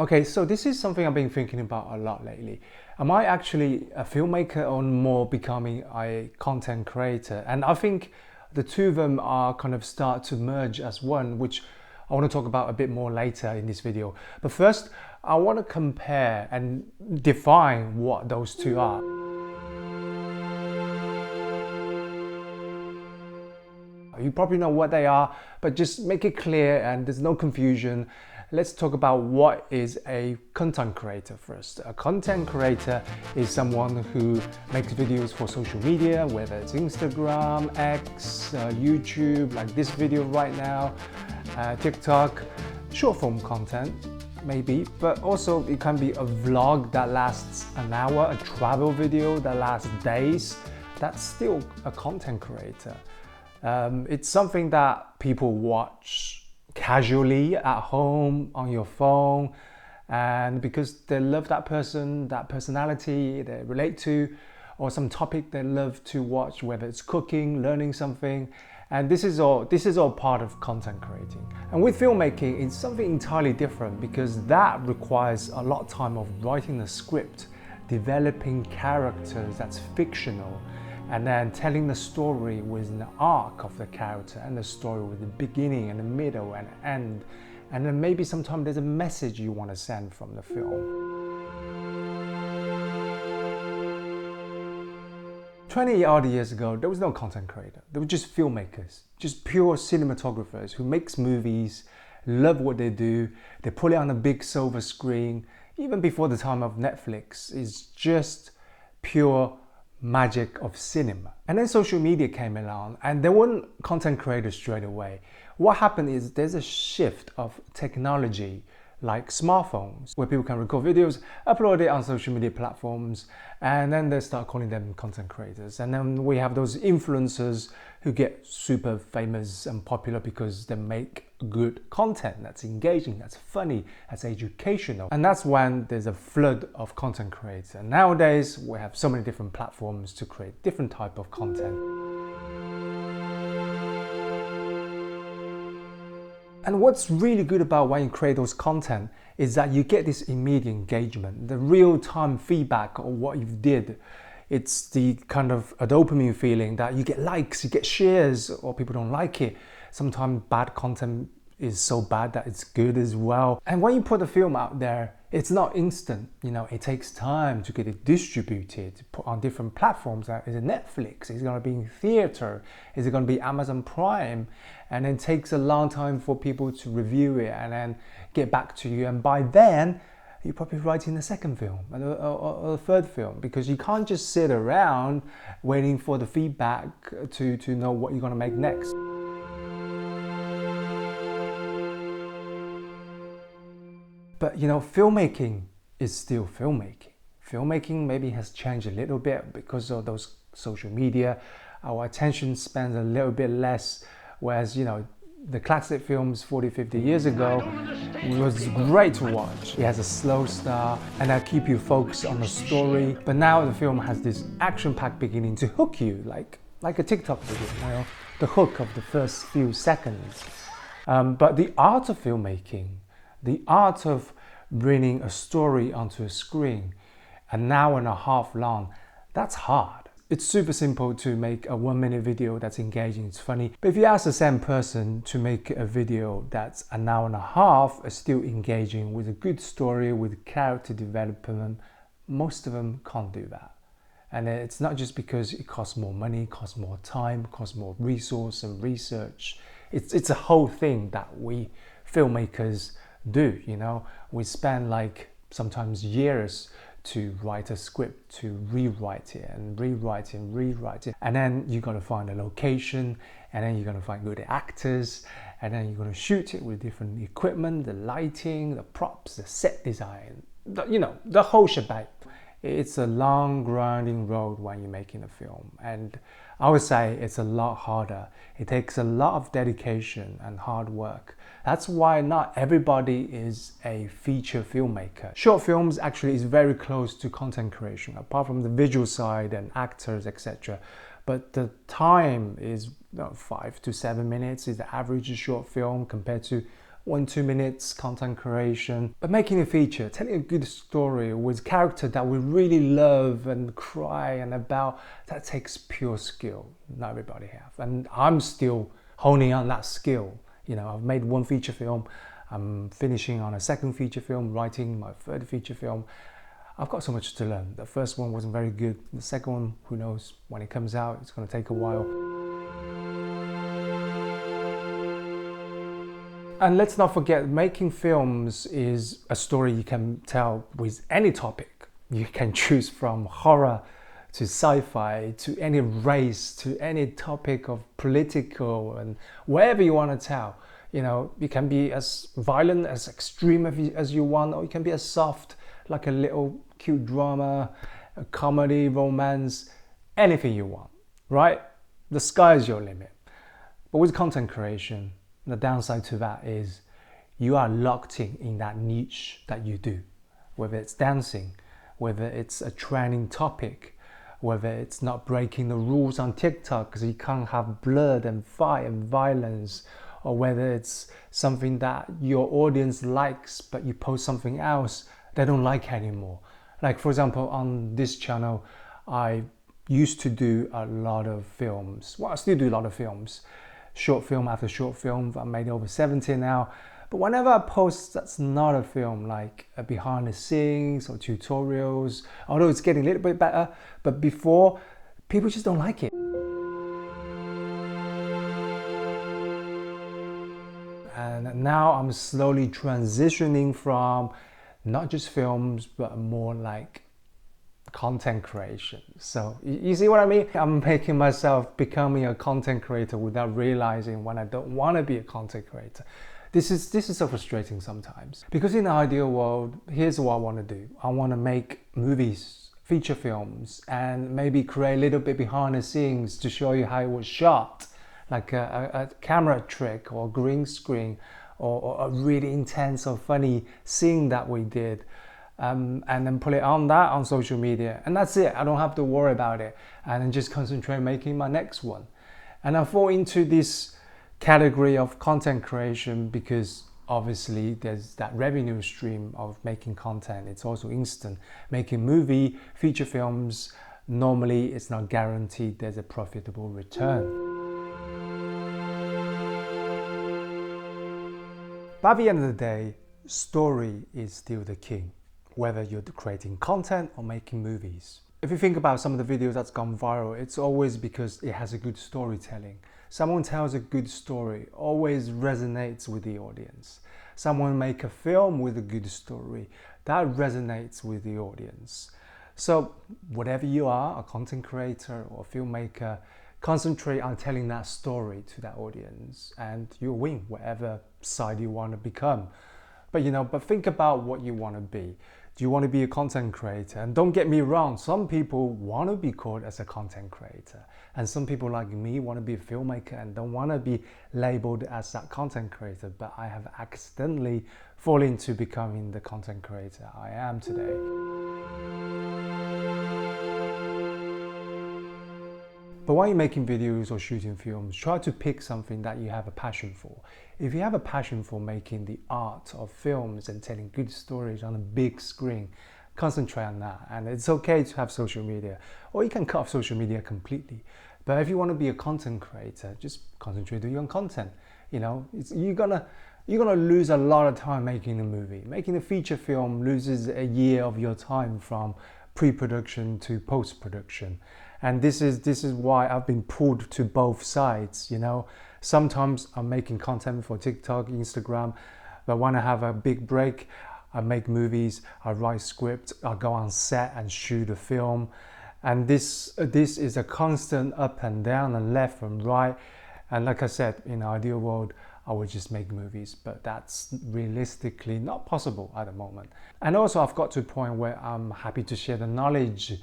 Okay, so this is something I've been thinking about a lot lately. Am I actually a filmmaker or more becoming a content creator? And I think the two of them are kind of start to merge as one, which I want to talk about a bit more later in this video. But first, I want to compare and define what those two are. You probably know what they are, but just make it clear and there's no confusion. Let's talk about what is a content creator first. A content creator is someone who makes videos for social media, whether it's Instagram, X, YouTube, like this video right now, TikTok, short form content maybe, but also it can be a vlog that lasts an hour, a travel video that lasts days. That's still a content creator. It's something that people watch casually at home on your phone, and because they love that person, that personality they relate to, or some topic they love to watch, whether it's cooking, learning something. And this is all part of content creating. And with filmmaking, it's something entirely different, because that requires a lot of time of writing a script, developing characters that's fictional, and then telling the story with an arc of the character and the story with the beginning and the middle and end. And then maybe sometimes there's a message you want to send from the film. 20 odd years ago, there was no content creator. There were just filmmakers, just pure cinematographers who makes movies, love what they do. They put it on a big silver screen. Even before the time of Netflix, it's just pure magic of cinema. And then social media came along and there weren't content creators straight away. What happened is there's a shift of technology like smartphones where people can record videos, upload it on social media platforms, and then they start calling them content creators. And then we have those influencers who get super famous and popular because they make good content that's engaging, that's funny, that's educational. And that's when there's a flood of content creators. And nowadays we have so many different platforms to create different type of content. And what's really good about when you create those content is that you get this immediate engagement, the real-time feedback of what you did. It's the kind of a dopamine feeling that you get likes, you get shares, or people don't like it. Sometimes bad content is so bad that it's good as well. And when you put a film out there, it's not instant. You know, it takes time to get it distributed, put on different platforms. Is it Netflix? Is it going to be in theater? Is it going to be Amazon Prime? And then it takes a long time for people to review it and then get back to you. And by then, you're probably writing the second film or the third film, because you can't just sit around waiting for the feedback to know what you're going to make next. But you know, filmmaking is still filmmaking. Filmmaking maybe has changed a little bit because of those social media. Our attention spans a little bit less, whereas, you know, the classic films 40, 50 years ago was great to watch. It has a slow start and that keep you focused on the story. But now the film has this action-packed beginning to hook you, like a TikTok video, you know, the hook of the first few seconds. But the art of filmmaking, the art of bringing a story onto a screen, an hour and a half long, that's hard. It's super simple to make a 1-minute video that's engaging, it's funny. But if you ask the same person to make a video that's an hour and a half, still engaging with a good story, with character development, most of them can't do that. And it's not just because it costs more money, costs more time, costs more resource and research. It's a whole thing that we filmmakers do, you know. We spend like sometimes years to write a script, to rewrite it and rewrite it and rewrite it. And then you got to find a location, and then you're going to find good actors, and then you're going to shoot it with different equipment, the lighting, the props, the set design, you know, the whole shebang. It's a long, grinding road when you're making a film. And I would say it's a lot harder. It takes a lot of dedication and hard work. That's why not everybody is a feature filmmaker. Short films actually is very close to content creation, apart from the visual side and actors, etc. But the time is 5 to 7 minutes is the average short film, compared to 1-2 minutes content creation. But making a feature, telling a good story with character that we really love and cry and about, that takes pure skill. Not everybody have. And I'm still honing on that skill. You know, I've made one feature film. I'm finishing on a second feature film, writing my third feature film. I've got so much to learn. The first one wasn't very good. The second one, who knows, when it comes out, it's going to take a while. And let's not forget, making films is a story you can tell with any topic. You can choose from horror to sci-fi, to any race, to any topic of political and whatever you want to tell. You know, you can be as violent, as extreme as you want, or you can be as soft, like a little cute drama, a comedy, romance, anything you want, right? The sky is your limit. But with content creation, the downside to that is you are locked in that niche that you do, whether it's dancing, whether it's a trending topic, whether it's not breaking the rules on TikTok because you can't have blood and fight and violence, or whether it's something that your audience likes but you post something else they don't like anymore. Like, for example, on this channel, I used to do a lot of films. Well, I still do a lot of films. Short film after short film. I made over 70 now. But whenever I post that's not a film, like a behind the scenes or tutorials, although it's getting a little bit better, but before, people just don't like it. And now I'm slowly transitioning from not just films, but more like content creation. So you see what I mean? I'm making myself becoming a content creator without realizing when I don't want to be a content creator. This is so frustrating sometimes, because in the ideal world, here's what I want to do. I want to make movies, feature films, and maybe create a little bit behind the scenes to show you how it was shot, like a camera trick or green screen, or a really intense or funny scene that we did. And then put it on social media, and that's it. I don't have to worry about it, and then just concentrate making my next one. And I fall into this category of content creation because obviously there's that revenue stream of making content. It's also instant. Making movie, feature films, normally it's not guaranteed there's a profitable return. But at the end of the day, story is still the king, whether you're creating content or making movies. If you think about some of the videos that's gone viral, it's always because it has a good storytelling. Someone tells a good story, always resonates with the audience. Someone make a film with a good story, that resonates with the audience. So whatever you are, a content creator or a filmmaker, concentrate on telling that story to that audience and you'll win whatever side you want to become. But think about what you want to be. Do you want to be a content creator? And don't get me wrong, some people want to be called as a content creator. And some people like me want to be a filmmaker and don't want to be labeled as that content creator. But I have accidentally fallen into becoming the content creator I am today. But when you're making videos or shooting films, try to pick something that you have a passion for. If you have a passion for making the art of films and telling good stories on a big screen, concentrate on that. And it's okay to have social media, or you can cut off social media completely. But if you want to be a content creator, just concentrate on your content. You're gonna lose a lot of time making a movie. Making a feature film loses a year of your time from pre-production to post-production. And this is why I've been pulled to both sides. Sometimes I'm making content for TikTok, Instagram, but when I have a big break, I make movies, I write scripts, I go on set and shoot a film. And this is a constant up and down and left and right. And like I said, in the ideal world, I would just make movies, but that's realistically not possible at the moment. And also I've got to a point where I'm happy to share the knowledge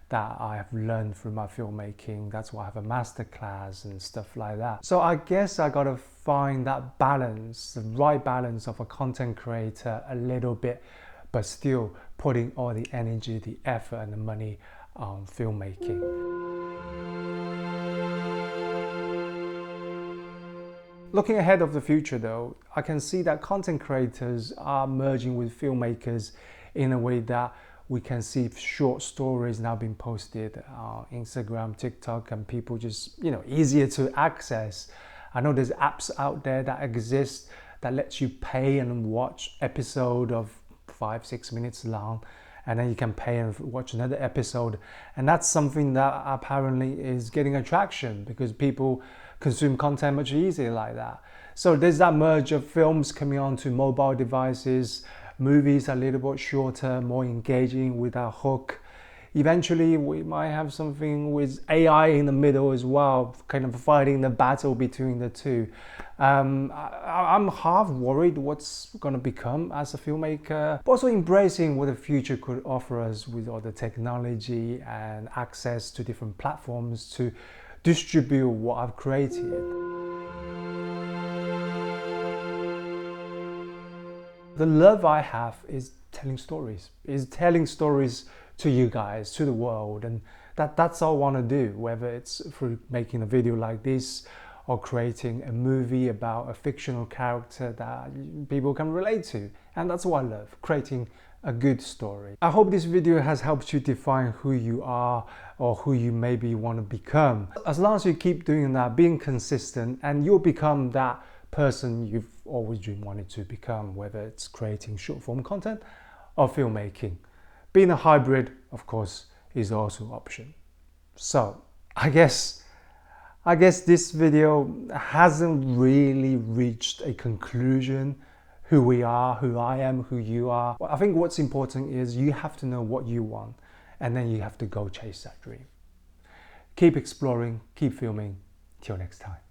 that I have learned through my filmmaking. That's why I have a masterclass and stuff like that. So I guess I gotta find that balance, the right balance of a content creator a little bit, but still putting all the energy, the effort and the money on filmmaking. Looking ahead of the future though, I can see that content creators are merging with filmmakers in a way that we can see short stories now being posted on Instagram, TikTok, and people just, easier to access. I know there's apps out there that exist that lets you pay and watch episode of 5-6 minutes long, and then you can pay and watch another episode. And that's something that apparently is getting attraction because people consume content much easier like that. So there's that merge of films coming onto mobile devices, movies a little bit shorter, more engaging with our hook. Eventually we might have something with AI in the middle as well, kind of fighting the battle between the two. I'm half worried what's going to become as a filmmaker, but also embracing what the future could offer us with all the technology and access to different platforms to distribute what I've created. The love I have is telling stories to you guys, to the world, and that's all I want to do, whether it's through making a video like this or creating a movie about a fictional character that people can relate to. And that's what I love, creating a good story. I hope this video has helped you define who you are or who you maybe want to become. As long as you keep doing that, being consistent, and you'll become that person you've always wanted to become, whether it's creating short form content or filmmaking. Being a hybrid, of course, is also an option. So I guess this video hasn't really reached a conclusion, who we are, who I am, who you are. I think what's important is you have to know what you want, and then you have to go chase that dream. Keep exploring, keep filming. Till next time.